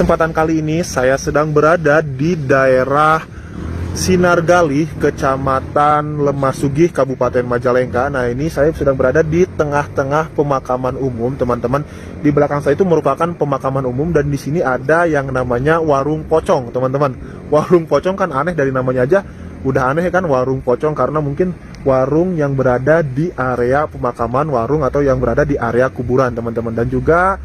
Kesempatan kali ini saya sedang berada di daerah Sinargali, Kecamatan Lemah-Sugih, Kabupaten Majalengka. Nah, ini saya sedang berada di tengah-tengah pemakaman umum, teman-teman. Di belakang saya itu merupakan pemakaman umum dan di sini ada yang namanya warung pocong, teman-teman. Warung pocong kan aneh, dari namanya aja udah aneh kan, warung pocong, karena mungkin warung yang berada di area pemakaman, warung atau yang berada di area kuburan, teman-teman. Dan juga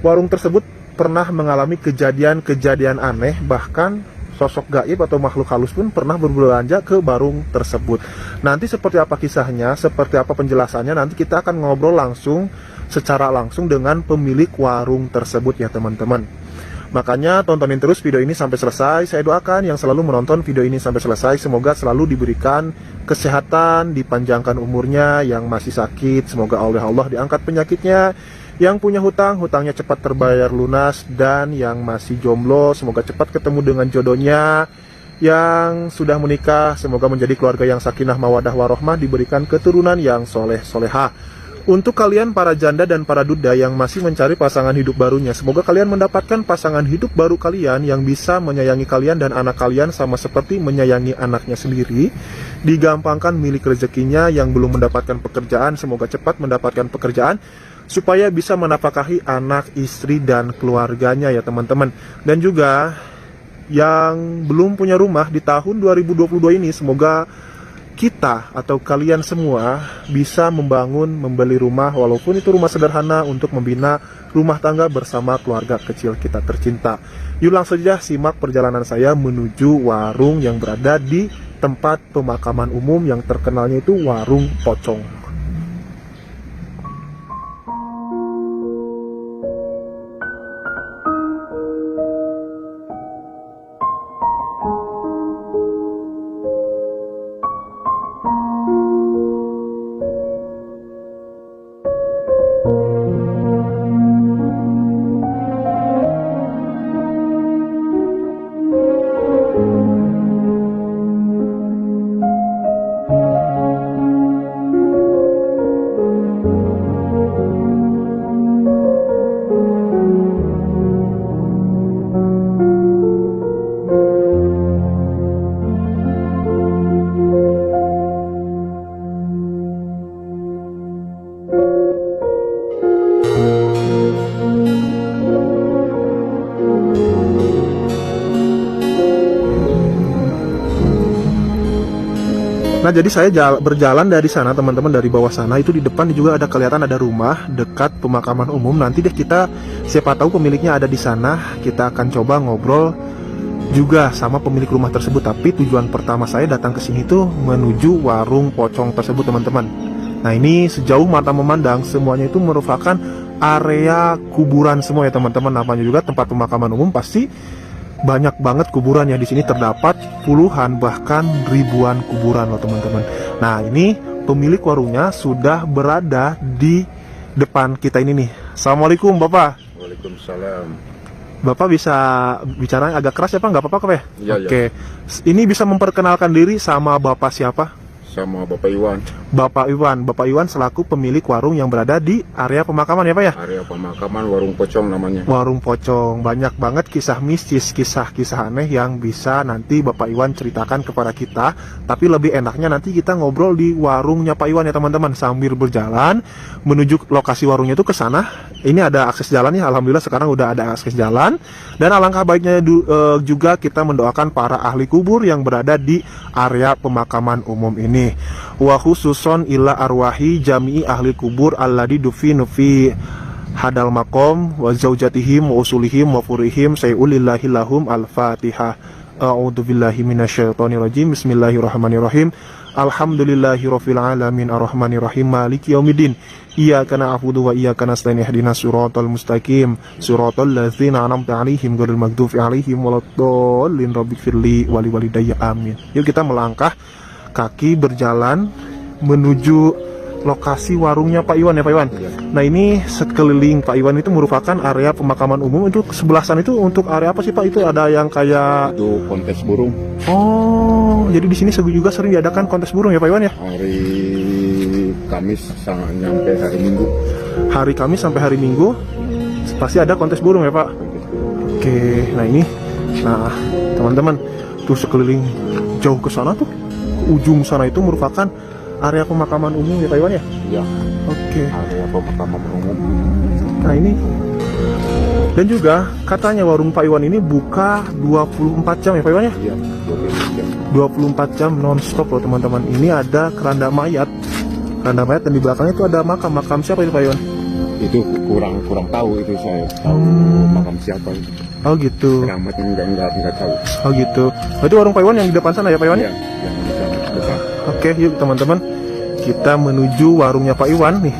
warung tersebut pernah mengalami kejadian-kejadian aneh, bahkan sosok gaib atau makhluk halus pun pernah berbelanja ke warung tersebut. Nanti seperti apa kisahnya, seperti apa penjelasannya, nanti kita akan ngobrol secara langsung dengan pemilik warung tersebut ya teman-teman. Makanya tontonin terus video ini sampai selesai. Saya doakan yang selalu menonton video ini sampai selesai, semoga selalu diberikan kesehatan, dipanjangkan umurnya. Yang masih sakit, semoga oleh Allah diangkat penyakitnya. Yang punya hutang, hutangnya cepat terbayar lunas. Dan yang masih jomblo, semoga cepat ketemu dengan jodohnya. Yang sudah menikah, semoga menjadi keluarga yang sakinah mawadah warohmah, diberikan keturunan yang soleh-solehah. Untuk kalian para janda dan para duda yang masih mencari pasangan hidup barunya, semoga kalian mendapatkan pasangan hidup baru kalian yang bisa menyayangi kalian dan anak kalian sama seperti menyayangi anaknya sendiri. Digampangkan milik rezekinya. Yang belum mendapatkan pekerjaan, semoga cepat mendapatkan pekerjaan supaya bisa menafkahi anak, istri, dan keluarganya ya teman-teman. Dan juga yang belum punya rumah di tahun 2022 ini, semoga kita atau kalian semua bisa membeli rumah, walaupun itu rumah sederhana, untuk membina rumah tangga bersama keluarga kecil kita tercinta. Yuk langsung saja simak perjalanan saya menuju warung yang berada di tempat pemakaman umum yang terkenalnya itu warung pocong. Nah, jadi saya berjalan dari sana teman-teman, dari bawah sana itu di depan juga ada kelihatan ada rumah dekat pemakaman umum. Nanti deh kita, siapa tahu pemiliknya ada di sana, kita akan coba ngobrol juga sama pemilik rumah tersebut. Tapi tujuan pertama saya datang ke sini tuh menuju warung pocong tersebut teman-teman. Nah, ini sejauh mata memandang semuanya itu merupakan area kuburan semua ya teman-teman. Namanya juga tempat pemakaman umum, pasti banyak banget kuburan ya. Di sini terdapat puluhan bahkan ribuan kuburan loh teman-teman. Nah, ini pemilik warungnya sudah berada di depan kita ini nih. Assalamualaikum Bapak. Waalaikumsalam. Bapak bisa bicara agak keras ya Pak? Nggak apa-apa Pak ya? Iya, Oke. Ini bisa memperkenalkan diri sama Bapak siapa? Sama Bapak Iwan. Bapak Iwan selaku pemilik warung yang berada di area pemakaman ya Pak ya? Area pemakaman warung pocong namanya. Warung pocong, banyak banget kisah mistis, kisah-kisah aneh yang bisa nanti Bapak Iwan ceritakan kepada kita. Tapi lebih enaknya nanti kita ngobrol di warungnya Pak Iwan ya teman-teman, sambil berjalan menuju lokasi warungnya itu ke sana. Ini ada akses jalan ya, alhamdulillah sekarang udah ada akses jalan. Dan alangkah baiknya juga kita mendoakan para ahli kubur yang berada di area pemakaman umum ini. Wa khususon ila arwahi jami'i ahli kubur alladhi dufinu fi hadal makom wa zaujatihim wa usulihim wa furihim sayulillahi lahum al-fatihah. A'udzubillahi minasyaitonirrajim. Bismillahirrahmanirrahim. Alhamdulillahirabbil alamin arrahmanirrahim maliki yaumiddin. Iyyaka na'budu wa iyyaka nasta'in ihdinas siratal mustaqim siratal ladzina an'amta 'alaihim ghairil maghdubi 'alaihim waladdallin rabbighfirli wa liwalidayya amin. Yuk kita melangkah kaki berjalan menuju lokasi warungnya Pak Iwan ya Pak Iwan. Ya. Nah, ini sekeliling Pak Iwan itu merupakan area pemakaman umum. Itu sebelah sana itu untuk area apa sih Pak? Itu ada yang kayak Itu kontes burung. oh, jadi di sini juga sering diadakan kontes burung ya Pak Iwan ya? Hari Kamis sampai hari Minggu. Hari Kamis sampai hari Minggu pasti ada kontes burung ya Pak? Kontes burung. Oke, nah ini, nah teman-teman, tuh sekeliling jauh ke sana tuh, ke ujung sana itu merupakan area pemakaman umum ya Pak Iwan ya? Iya, Oke, area pemakaman umum. nah ini, dan juga katanya warung Pak Iwan ini buka 24 jam ya Pak Iwan ya? Iya, 24 jam. 24 jam non-stop loh teman-teman. Ini ada keranda mayat, dan di belakangnya itu ada makam siapa itu Pak Iwan? Itu kurang tahu itu saya tahu makam siapa itu. Oh gitu. Keramatnya enggak tahu. Oh gitu. Berarti warung Pak Iwan yang di depan sana ya Pak Iwan? Iya, yang di sana depan. Oke, yuk teman-teman, kita menuju warungnya Pak Iwan nih.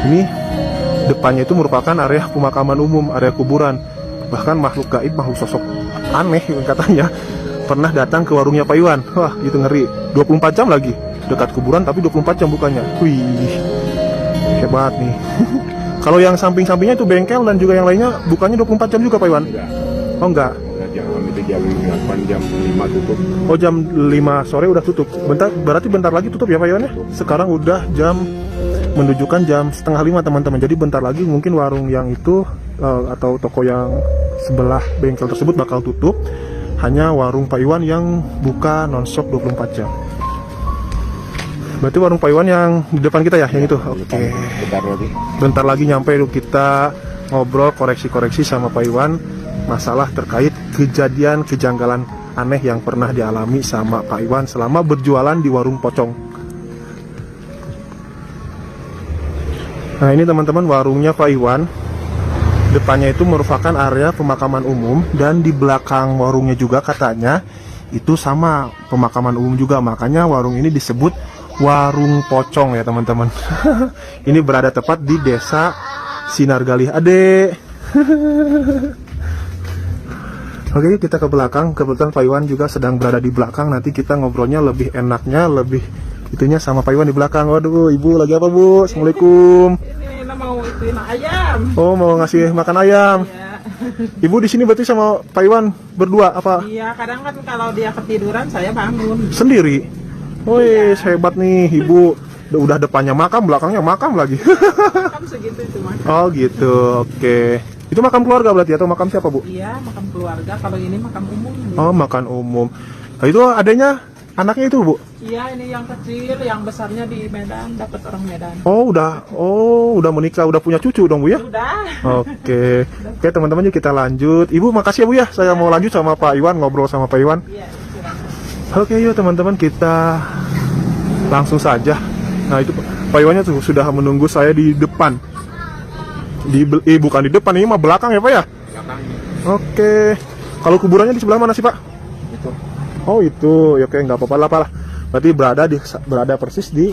Ini depannya itu merupakan area pemakaman umum, area kuburan. Bahkan makhluk gaib, makhluk sosok aneh katanya pernah datang ke warungnya Pak Iwan. Wah, itu ngeri. 24 jam lagi. Dekat kuburan tapi 24 jam bukannya. Wih, hebat nih. Kalau yang samping-sampingnya itu bengkel dan juga yang lainnya bukannya 24 jam juga Pak Iwan? Enggak. Oh enggak. Jam itu jam 8, jam 5 tutup. Oh jam 5 sore udah tutup. Berarti bentar lagi tutup ya Pak Iwan ya? Sekarang udah menunjukkan jam setengah 5 teman-teman. Jadi bentar lagi mungkin warung yang itu atau toko yang sebelah bengkel tersebut bakal tutup. Hanya warung Pak Iwan yang buka nonstop 24 jam. Berarti warung Pak Iwan yang di depan kita ya, yang itu? Oke. Bentar lagi nyampe, kita ngobrol koreksi-koreksi sama Pak Iwan masalah terkait kejadian kejanggalan aneh yang pernah dialami sama Pak Iwan selama berjualan di warung pocong. Nah ini teman-teman warungnya Pak Iwan. Depannya itu merupakan area pemakaman umum, dan di belakang warungnya juga katanya itu sama pemakaman umum juga. Makanya warung ini disebut warung pocong ya teman-teman. Ini berada tepat di desa Sinargali. Adek. Oke, kita ke belakang. Kebetulan Pak Iwan juga sedang berada di belakang. Nanti kita ngobrolnya lebih enaknya, lebih itunya sama Pak Iwan di belakang. Waduh, Ibu lagi apa Bu? Assalamualaikum. Ini mau ituin ayam. Oh, mau ngasih makan ayam. Ya. Ibu di sini berarti sama Pak Iwan berdua apa? Iya, kadang kan kalau dia ketiduran saya bangun. Sendiri. Woi, hebat nih Ibu. Udah depannya makam, belakangnya makam lagi. Kan segitu itu mah. Oh gitu, oke. Itu makam keluarga berarti atau makam siapa Bu? Iya, makam keluarga. Kalau ini makam umum. Oh, makan umum. Nah, itu adanya anaknya itu Bu? Iya, ini yang kecil, yang besarnya di Medan, dapat orang Medan. Oh udah menikah, udah punya cucu dong Bu ya? Sudah. Oke, oke teman-teman yuk kita lanjut. Ibu makasih ya Bu ya, saya mau lanjut sama Pak Iwan, ngobrol sama Pak Iwan. Iya, Oke yuk teman-teman, kita langsung saja. Nah itu Pak Iwannya tuh sudah menunggu saya di depan. Bukan di depan, ini mah belakang ya Pak ya? Belakang. Oke, kalau kuburannya di sebelah mana sih Pak? Itu. Oh itu, ya, oke nggak apa-apa lah. Berarti berada persis di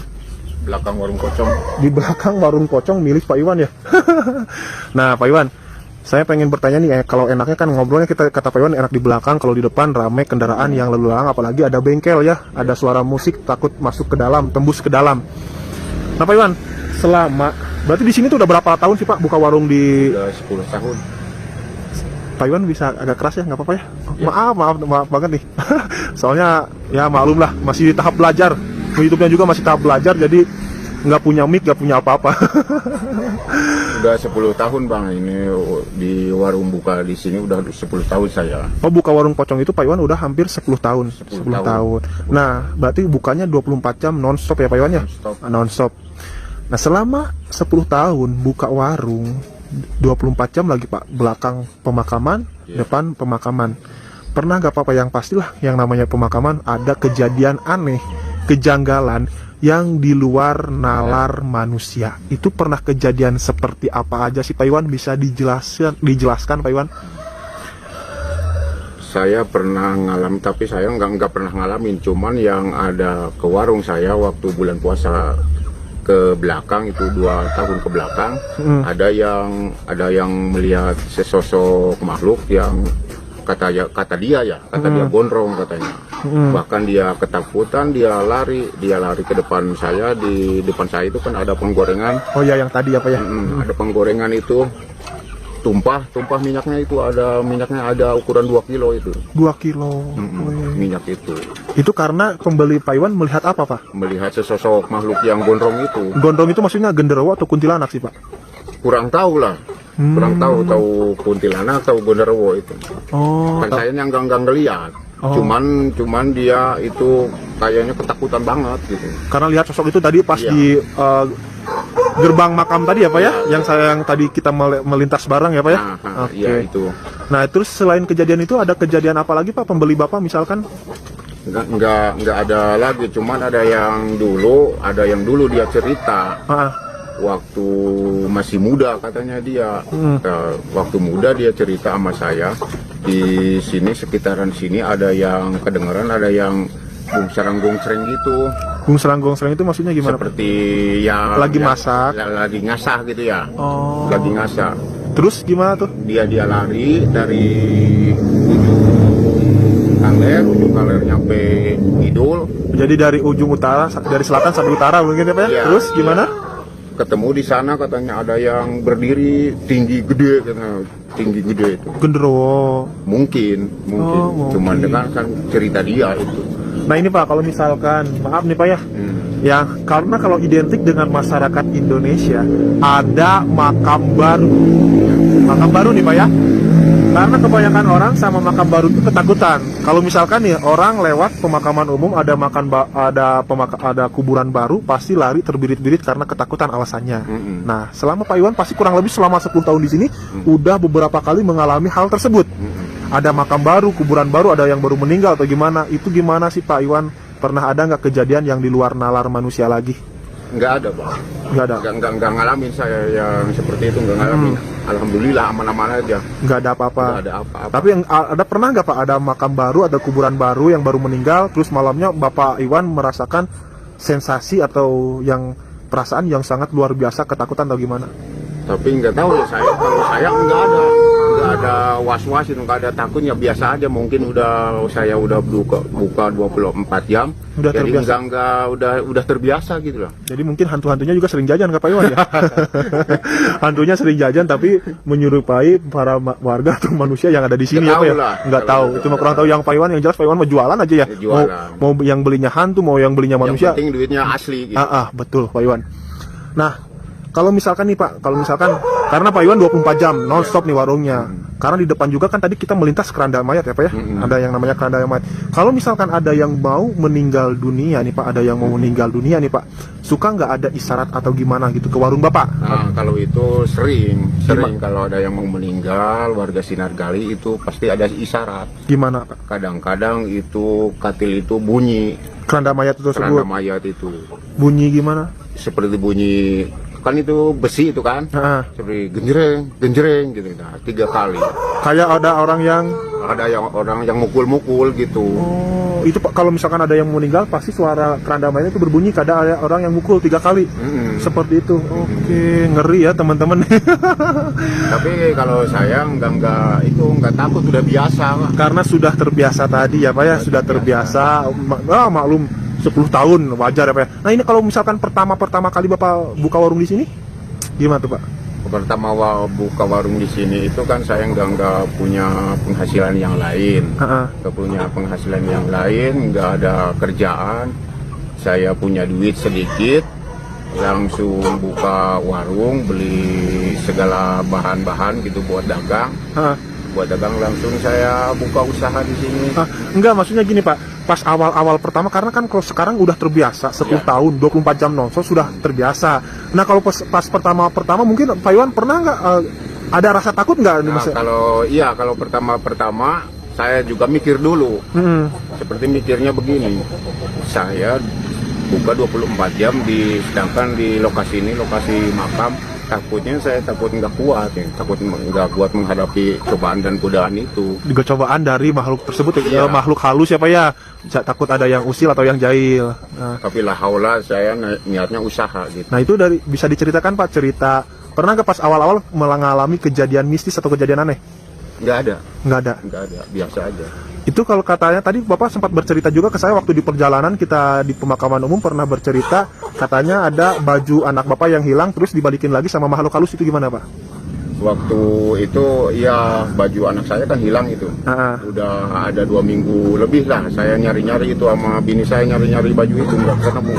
Belakang warung pocong. belakang warung pocong milik Pak Iwan ya. Nah Pak Iwan, saya pengen bertanya nih, kalau enaknya kan ngobrolnya kita kata Pak Iwan enak di belakang, kalau di depan ramai kendaraan yang lalu lalang, apalagi ada bengkel ya, ada suara musik takut masuk ke dalam, tembus ke dalam. Nah Pak Iwan, berarti di sini tuh udah berapa tahun sih Pak buka warung di? Udah 10 tahun. Pak Iwan bisa agak keras ya, nggak apa-apa ya? Maaf banget nih. Soalnya ya maklum lah, masih di tahap belajar. YouTube-nya juga masih tahap belajar, jadi nggak punya mic, nggak punya apa-apa. Udah 10 tahun Bang, ini di warung buka di sini udah 10 tahun saya. Oh buka warung pocong itu Pak Iwan udah hampir 10 tahun. 10 tahun. Nah berarti bukanya 24 jam non-stop ya Pak Iwan ya? Non-stop. Non-stop. Nah selama 10 tahun buka warung 24 jam lagi Pak, belakang pemakaman, depan pemakaman. Pernah gak Pak yang pastilah yang namanya pemakaman ada kejadian aneh, kejanggalan yang di luar nalar manusia. Itu pernah kejadian seperti apa aja sih Pak Iwan? Bisa dijelaskan Pak Iwan? Saya pernah ngalamin, tapi saya nggak pernah ngalamin. Cuman yang ada ke warung saya waktu bulan puasa ke belakang itu 2 tahun ke belakang, ada yang melihat sesosok makhluk yang kata dia gondrong katanya. Bahkan dia ketakutan, dia lari ke depan saya. Di depan saya itu kan ada penggorengan. Oh ya yang tadi apa ya? Ada penggorengan itu tumpah minyaknya, itu ada ukuran 2 kilo itu. 2 kilo. Minyak itu. Itu karena pembeli Pak Iwan melihat apa Pak? Melihat sesosok makhluk yang gondrong itu. Gondrong itu maksudnya genderuwo atau kuntilanak sih Pak? Kurang tahu lah. Kurang tahu kuntilanak, tahu genderuwo itu. Oh, Kan saya yang gang ngeliat. Oh. Cuman dia itu kayaknya ketakutan banget gitu. karena lihat sosok itu tadi pas Iya. di gerbang makam tadi ya Pak ya, yang tadi kita melintas bareng ya Pak ya. Nah, Oke. iya itu. Nah terus selain kejadian itu ada kejadian apa lagi Pak, pembeli Bapak misalkan? Nggak ada lagi, cuman ada yang dulu dia cerita. Waktu masih muda katanya dia, waktu muda dia cerita sama saya di sini sekitaran sini ada yang kedengeran, ada yang gungsarang-gungsreng gitu, Gungsreng itu maksudnya gimana Pak? seperti yang Lagi masak? lagi ngasah gitu ya, Oh. lagi ngasah. Terus gimana tuh? Dia lari dari ujung kaler nyampe Idul, Jadi dari ujung utara, dari selatan sampai utara mungkin ya Pak ya? Iya, Terus gimana? ketemu di sana katanya ada yang berdiri tinggi gede, katanya tinggi gede itu. Genderuwo. Mungkin. Oh, Cuman mungkin. dengan kan cerita dia itu. Nah ini Pak, kalau misalkan, maaf nih Pak ya, ya karena kalau identik dengan masyarakat Indonesia ada makam baru nih Pak ya, karena kebanyakan orang sama makam baru itu ketakutan. Kalau misalkan nih orang lewat pemakaman umum ada ada kuburan baru, pasti lari terbirit-birit karena ketakutan alasannya. Nah selama Pak Iwan pasti kurang lebih selama 10 tahun di sini udah beberapa kali mengalami hal tersebut. Ada makam baru, kuburan baru, ada yang baru meninggal atau gimana? Itu gimana sih Pak Iwan? Pernah ada nggak kejadian yang di luar nalar manusia lagi? Nggak ada, Pak. Nggak ada. Nggak ngalamin saya yang seperti itu, nggak ngalamin. Alhamdulillah aman-aman aja. Nggak ada apa-apa. Nggak ada apa-apa. Tapi yang ada pernah nggak Pak ada makam baru, ada kuburan baru yang baru meninggal, terus malamnya Bapak Iwan merasakan sensasi atau yang perasaan yang sangat luar biasa, ketakutan atau gimana? Tapi nggak tahu ya saya. Kalau saya nggak ada was-was itu, nggak ada takutnya, biasa aja. Mungkin saya udah buka 24 jam. Udah jadi terbiasa. udah terbiasa gitu loh. Jadi mungkin hantu-hantunya juga sering jajan Kak Pak Iwan ya? Hantunya sering jajan tapi menyerupai para warga atau manusia yang ada di sini Nggak apa ya? tahu lah. Nggak Kalau tahu. itu Cuma kurang tahu yang Pak Iwan, yang jelas Pak Iwan mau jualan aja ya. Ya, jualan. Mau yang belinya hantu, mau yang belinya manusia. Yang penting duitnya asli gitu. Betul Pak Iwan. Nah, kalau misalkan nih Pak, karena Pak Iwan 24 jam non-stop nih warungnya. Karena di depan juga kan tadi kita melintas keranda mayat ya Pak ya. Ada yang namanya keranda mayat. Kalau misalkan ada yang mau meninggal dunia nih Pak, nih Pak, suka nggak ada isyarat atau gimana gitu ke warung Bapak? Nah, kalau itu sering kalau ada yang mau meninggal warga Sinargali itu pasti ada isyarat. Gimana Pak? Kadang-kadang itu katil itu bunyi, Keranda mayat itu keranda tersebut mayat itu bunyi gimana? seperti bunyi, kan itu besi itu kan, Nah, seperti genjreng gitu. Nah, 3 kali kayak ada orang yang mukul-mukul gitu. Oh, itu Pak, kalau misalkan ada yang meninggal pasti suara keranda mayat itu berbunyi kadang ada orang yang mukul 3 kali. Seperti itu. Oke, ngeri ya teman-teman. Tapi kalau saya nggak takut, udah biasa lah. Karena sudah terbiasa tadi ya Pak ya, sudah terbiasa. Maklum 10 tahun wajar ya Pak ya. Nah ini kalau misalkan pertama kali Bapak buka warung di sini, gimana tuh Pak? Pertama buka warung di sini itu kan saya nggak punya penghasilan yang lain, nggak ada kerjaan. Saya punya duit sedikit, langsung buka warung, beli segala bahan-bahan gitu buat dagang. Langsung saya buka usaha di sini. Enggak, maksudnya gini Pak, pas awal-awal pertama, karena kan kalau sekarang udah terbiasa 10 tahun 24 jam nonstop sudah terbiasa. Nah kalau pas pertama mungkin Pak Iwan pernah nggak ada rasa takut nggak? Kalau pertama saya juga mikir dulu. Seperti mikirnya begini, saya buka 24 jam sedangkan di lokasi ini lokasi makam. Saya takut nggak kuat menghadapi cobaan dan godaan itu. Juga cobaan dari makhluk tersebut, Iya. makhluk halus ya Pak ya. Takut ada yang usil atau yang jahil. Tapi lah haula saya niatnya usaha gitu. Nah itu bisa diceritakan Pak, cerita pernah nggak pas awal-awal mengalami kejadian mistis atau kejadian aneh? Nggak ada, biasa aja. Itu kalau katanya tadi Bapak sempat bercerita juga ke saya waktu di perjalanan kita di pemakaman umum, pernah bercerita katanya ada baju anak Bapak yang hilang terus dibalikin lagi sama makhluk halus, itu gimana Pak? Waktu itu ya baju anak saya kan hilang itu. Udah ada 2 minggu lebih lah saya nyari-nyari itu sama bini saya, nyari-nyari baju itu nggak ketemu.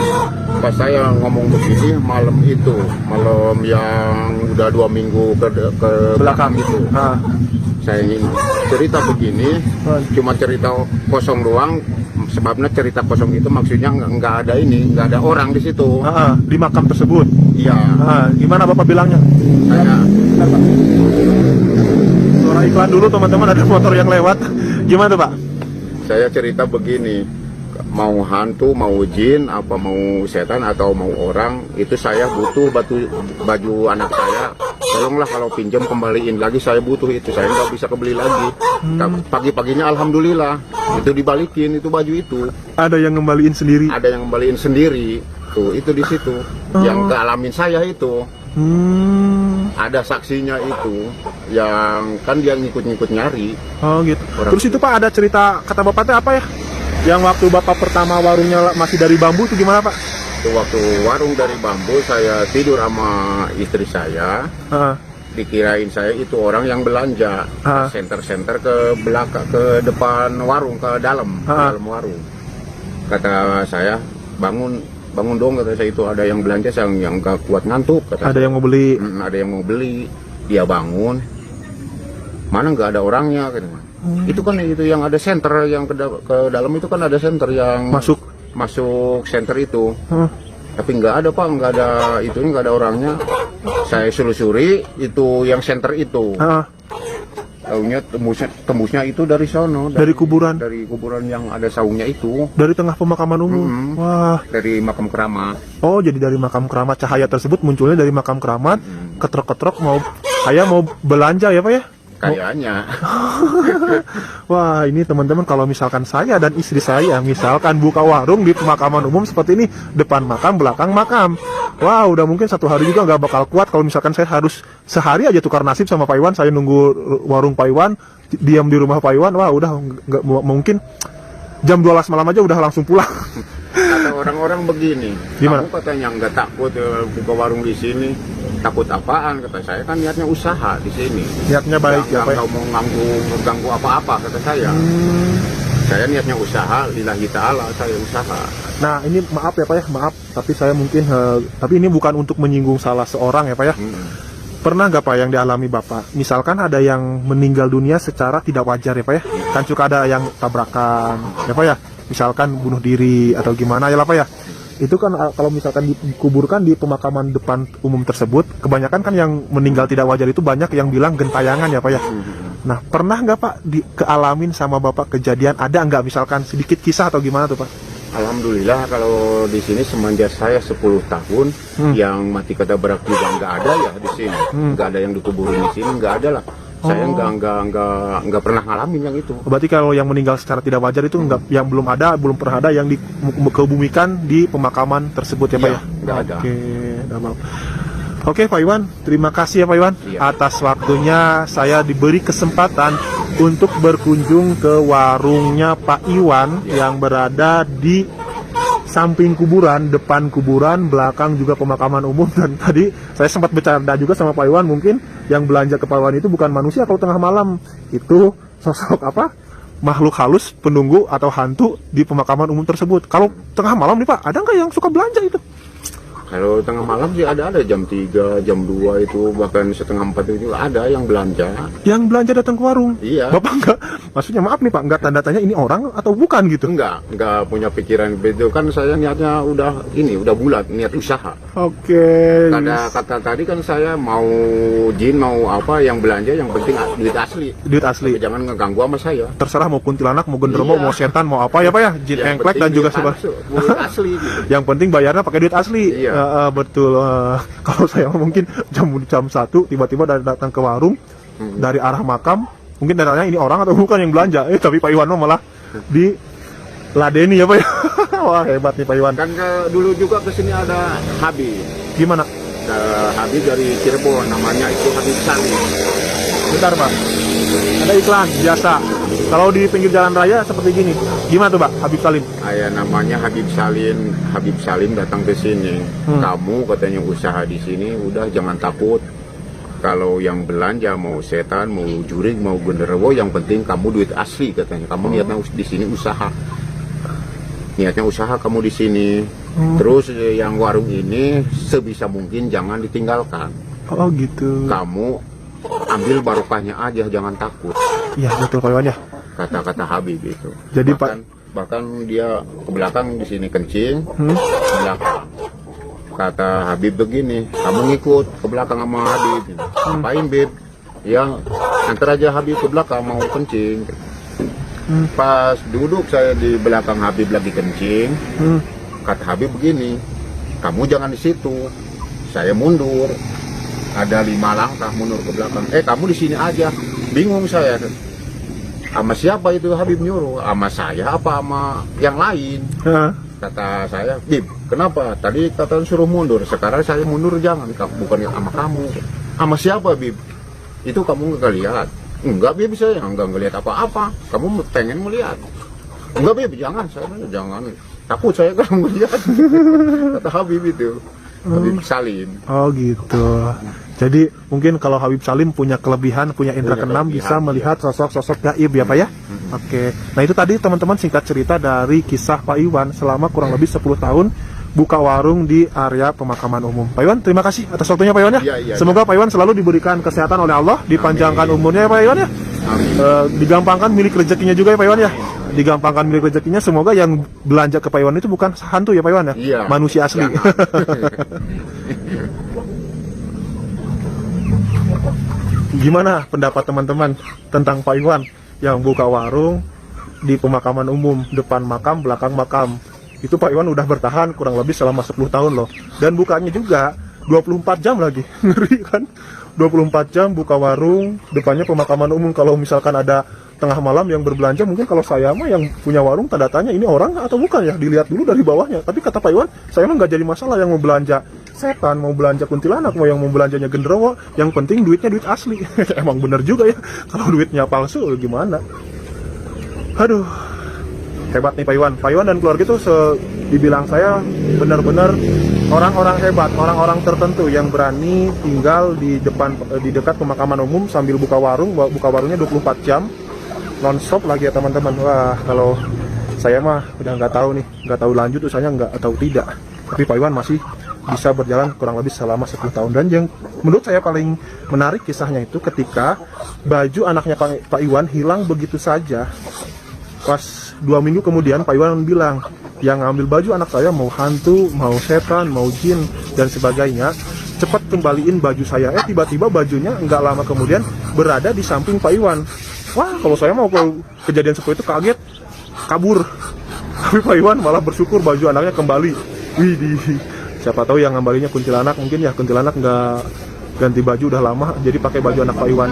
Pas saya ngomong begini malam itu, malam yang udah 2 minggu ke belakang itu, saya ingin cerita begini, cuma cerita kosong doang. Sebabnya cerita kosong itu maksudnya nggak ada orang di situ. Di makam tersebut. Iya. Gimana Bapak bilangnya? Saya Suara iklan dulu teman-teman, ada motor yang lewat. Gimana Pak? Saya cerita begini, mau hantu, mau jin, apa mau setan atau mau orang, itu saya butuh baju anak saya. Tolonglah kalau pinjam kembaliin lagi, saya butuh itu, saya nggak bisa kebeli lagi. Pagi-paginya alhamdulillah itu dibalikin itu baju itu. Ada yang ngembaliin sendiri. Ada yang kembaliin sendiri. Tuh itu di situ. Yang kealamin saya itu. Ada saksinya itu, yang kan dia ngikut-ngikut nyari. Oh gitu. Orang Terus itu Pak ada cerita kata Bapaknya apa ya? Yang waktu Bapak pertama warungnya masih dari bambu itu gimana Pak? Itu waktu warung dari bambu, saya tidur sama istri saya. Dikirain saya itu orang yang belanja, senter-senter ke belakang, ke depan warung, ke dalam warung. Kata saya, bangun dong, kata saya, itu ada yang belanja, saya yang gak kuat ngantuk, kata ada saya. yang mau beli. Ada yang mau beli. Dia bangun, mana nggak ada orangnya, kata. Itu kan itu yang ada senter, yang ke dalam itu kan ada senter yang masuk senter itu. Tapi nggak ada Pak, nggak ada itunya, nggak ada orangnya. Saya selusuri itu yang senter itu. Taunya tembusnya itu dari sono, dari kuburan. Dari kuburan yang ada saungnya itu. Dari tengah pemakaman umum. Wah. Dari makam keramat. Oh, jadi dari makam keramat, cahaya tersebut munculnya dari makam keramat. Ketrok-ketrok mau belanja ya Pak ya? Kayaknya. Wah, ini teman-teman, kalau misalkan saya dan istri saya misalkan buka warung di pemakaman umum seperti ini, depan makam, belakang makam. Wah, udah mungkin 1 hari juga nggak bakal kuat kalau misalkan saya harus sehari aja tukar nasib sama Pak Iwan. Saya nunggu warung Pak Iwan, diam di rumah Pak Iwan. Wah, udah nggak mungkin jam 12 malam aja udah langsung pulang. Kata orang-orang begini, gimana? Kamu katanya nggak takut buka warung di sini. Takut apaan? Kata saya, kan niatnya usaha di sini. Niatnya baik ya Pak. Nggak mau ganggu apa-apa, kata saya. Saya niatnya usaha, lillahi ta'ala, saya usaha. Nah, ini maaf ya Pak ya, maaf. Tapi saya mungkin, tapi ini bukan untuk menyinggung salah seorang ya Pak ya. Pernah nggak Pak yang dialami Bapak? Misalkan ada yang meninggal dunia secara tidak wajar ya Pak ya. Kan suka ada yang tabrakan ya Pak ya. Misalkan bunuh diri atau gimana ya Pak ya. Itu kan kalau misalkan dikuburkan di pemakaman depan umum tersebut, kebanyakan kan yang meninggal tidak wajar itu banyak yang bilang gentayangan ya Pak ya. Nah, pernah nggak Pak kealamin sama Bapak kejadian, ada nggak misalkan sedikit kisah atau gimana tuh Pak? Alhamdulillah kalau di sini semenjak saya 10 tahun yang mati ketabrak juga nggak ada ya di sini. Nggak ada yang dikuburin di sini, nggak ada lah. Saya nggak pernah ngalamin yang itu. Berarti kalau yang meninggal secara tidak wajar itu nggak, yang belum pernah ada yang dikebumikan di pemakaman tersebut ya Pak ya? Nggak ada. Oke Pak Iwan, terima kasih ya Pak Iwan atas waktunya. Saya diberi kesempatan untuk berkunjung ke warungnya Pak Iwan yang berada di samping kuburan, depan kuburan, belakang juga pemakaman umum. Dan tadi saya sempat bercanda juga sama Pak Iwan, mungkin yang belanja ke Pak Iwan itu bukan manusia kalau tengah malam, itu sosok apa? Makhluk halus, penunggu atau hantu di pemakaman umum tersebut. Kalau tengah malam nih Pak, ada nggak yang suka belanja itu? Kalau tengah malam sih ada jam 3, jam 2 itu, bahkan setengah 4 itu ada yang belanja. Yang belanja datang ke warung? Iya. Bapak nggak, maksudnya maaf nih Pak, nggak tanda-tanya ini orang atau bukan gitu? Nggak punya pikiran begitu, kan saya niatnya udah bulat, niat usaha. Oke. Kata tadi kan saya mau jin, mau apa, yang belanja yang penting duit asli. Duit asli. Tapi jangan ngeganggu sama saya. Terserah mau kuntilanak, mau genderuwo, mau setan, mau apa ya Pak ya, jin engklek dan juga duit asli gitu. Yang penting bayarnya pakai duit asli. Iya. Betul. Kalau saya mungkin jam 1 tiba-tiba datang ke warung dari arah makam, mungkin datangnya ini orang atau bukan yang belanja. Tapi Pak Iwan malah di ladeni ya Pak ya. Wah, hebat nih Pak Iwan. Kan dulu juga kesini ada Habib. Gimana? Habib dari Cirebon, namanya itu Habib Salim. Bentar Pak, ada iklan biasa. Kalau di pinggir jalan raya seperti gini, gimana tuh Pak, Habib Salim? Namanya Habib Salim. Habib Salim datang ke sini. Kamu katanya usaha di sini, udah jangan takut. kalau yang belanja mau setan, mau jurig, mau genderuwo, yang penting kamu duit asli katanya. Kamu niatnya di sini usaha. Niatnya usaha kamu di sini. Terus yang warung ini sebisa mungkin jangan ditinggalkan. Oh gitu. Kamu ambil barokahnya aja, jangan takut. Iya betul Pak Iwan ya. Kata-kata Habib itu. Jadi bahkan dia ke belakang di sini kencing, ke belakang. Kata Habib begini, kamu ngikut ke belakang sama Habib. Ngapain Bib? Ya antar aja Habib ke belakang mau kencing. Pas duduk saya di belakang Habib lagi kencing, kata Habib begini, kamu jangan di situ, saya mundur. Ada 5 langkah mundur ke belakang. Kamu di sini aja. Bingung saya. Sama siapa itu Habib nyuruh? Sama saya apa sama yang lain? Kata saya, Bib, kenapa? Tadi kata suruh mundur, sekarang saya mundur jangan, bukan sama kamu. Sama siapa Bib? Itu kamu nggak lihat? Enggak Bib, saya nggak ngelihat apa-apa. Kamu pengen melihat? Enggak Bib, jangan, saya jangan. Takut saya kalau melihat. Kata Habib itu. Habib Salim. Oh gitu. Jadi mungkin kalau Habib Salim punya kelebihan, punya indera keenam, bisa melihat sosok-sosok gaib ya Pak ya. Oke. Nah itu tadi teman-teman singkat cerita dari kisah Pak Iwan selama kurang lebih 10 tahun buka warung di area pemakaman umum. Pak Iwan, terima kasih atas waktunya Pak Iwan ya. Semoga Pak Iwan selalu diberikan kesehatan oleh Allah, dipanjangkan umurnya ya Pak Iwan ya. Digampangkan milik rezekinya juga ya Pak Iwan ya. Digampangkan milik rezekinya, semoga yang belanja ke Pak Iwan itu bukan hantu ya Pak Iwan ya. Iya, manusia asli. Gimana pendapat teman-teman tentang Pak Iwan yang buka warung di pemakaman umum, depan makam, belakang makam? Itu Pak Iwan udah bertahan kurang lebih selama 10 tahun loh. Dan bukanya juga 24 jam lagi. Ngeri kan? 24 jam buka warung, depannya pemakaman umum. Kalau misalkan ada tengah malam yang berbelanja, mungkin kalau saya mah yang punya warung tanda tanya ini orang atau bukan ya, dilihat dulu dari bawahnya. Tapi kata Pak Iwan, saya mah nggak jadi masalah yang mau belanja setan, mau belanja kuntilanak, mau yang mau belanjanya genderuwo, yang penting duitnya duit asli. Emang bener juga ya, kalau duitnya palsu gimana? Aduh, hebat nih Pak Iwan. Pak Iwan dan keluarga itu dibilang saya benar-benar orang-orang hebat, orang-orang tertentu yang berani tinggal di dekat pemakaman umum sambil buka warung, warungnya 24 jam non-stop lagi ya teman-teman. Wah, kalau saya mah udah nggak tahu nih, nggak tahu lanjut usahanya nggak tahu tidak. Tapi Pak Iwan masih bisa berjalan kurang lebih selama 10 tahun. Dan yang menurut saya paling menarik kisahnya itu ketika baju anaknya Pak Iwan hilang begitu saja. Pas 2 minggu kemudian Pak Iwan bilang, yang ngambil baju anak saya mau hantu, mau setan, mau jin dan sebagainya, cepat kembaliin baju saya. Tiba-tiba bajunya nggak lama kemudian berada di samping Pak Iwan. Wah, kalau saya mau kejadian seperti itu kaget, kabur. Tapi Pak Iwan malah bersyukur baju anaknya kembali. Widih, siapa tahu yang ngambalinya kuntilanak, mungkin ya kuntilanak nggak ganti baju udah lama, jadi pakai baju anak Pak Iwan.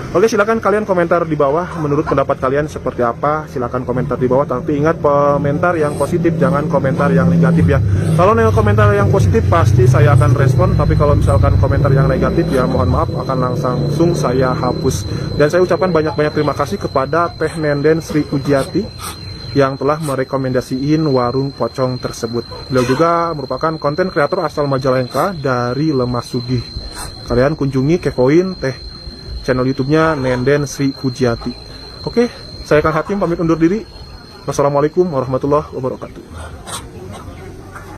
Oke, silakan kalian komentar di bawah menurut pendapat kalian seperti apa. Silakan komentar di bawah, tapi ingat komentar yang positif, jangan komentar yang negatif ya. Kalau komentar yang positif pasti saya akan respon, tapi kalau misalkan komentar yang negatif ya mohon maaf, akan langsung saya hapus. Dan saya ucapkan banyak-banyak terima kasih kepada Teh Nenden Sri Pujiati yang telah merekomendasiin warung pocong tersebut. Beliau juga merupakan konten kreator asal Majalengka dari Lemah Sugih. Kalian kunjungi, kepoin channel YouTube-nya Nenden Sri Pujiati. Oke, saya Kang Hakim pamit undur diri. Wassalamualaikum warahmatullahi wabarakatuh.